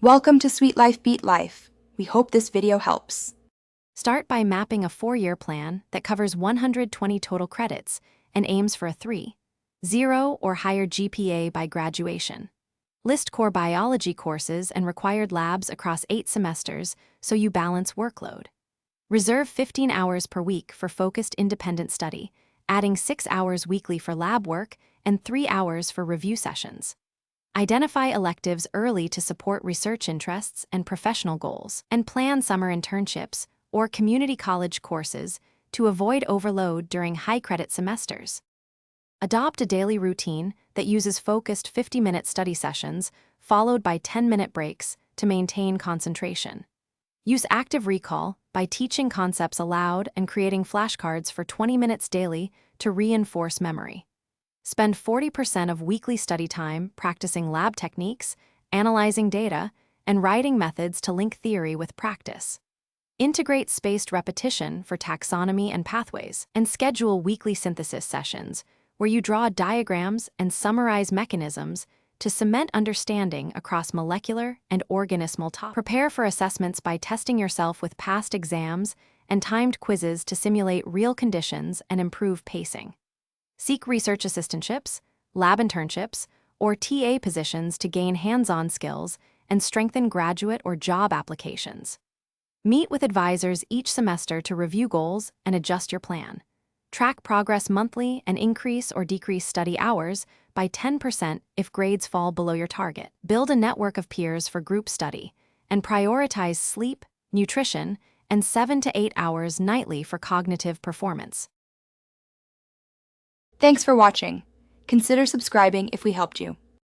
Welcome to Sweet Life Beat Life. We hope this video helps. Start by mapping a 4-year plan that covers 120 total credits and aims for a 3.0 or higher GPA by graduation. List core biology courses and required labs across 8 semesters so you balance workload. Reserve 15 hours per week for focused independent study, adding 6 hours weekly for lab work and 3 hours for review sessions. Identify electives early to support research interests and professional goals, and plan summer internships or community college courses to avoid overload during high-credit semesters. Adopt a daily routine that uses focused 50-minute study sessions followed by 10-minute breaks to maintain concentration. Use active recall by teaching concepts aloud and creating flashcards for 20 minutes daily to reinforce memory. Spend 40% of weekly study time practicing lab techniques, analyzing data, and writing methods to link theory with practice. Integrate spaced repetition for taxonomy and pathways, and schedule weekly synthesis sessions where you draw diagrams and summarize mechanisms to cement understanding across molecular and organismal topics. Prepare for assessments by testing yourself with past exams and timed quizzes to simulate real conditions and improve pacing. Seek research assistantships, lab internships, or TA positions to gain hands-on skills and strengthen graduate or job applications. Meet with advisors each semester to review goals and adjust your plan. Track progress monthly and increase or decrease study hours by 10% if grades fall below your target. Build a network of peers for group study, and prioritize sleep, nutrition, and 7 to 8 hours nightly for cognitive performance. Thanks for watching. Consider subscribing if we helped you.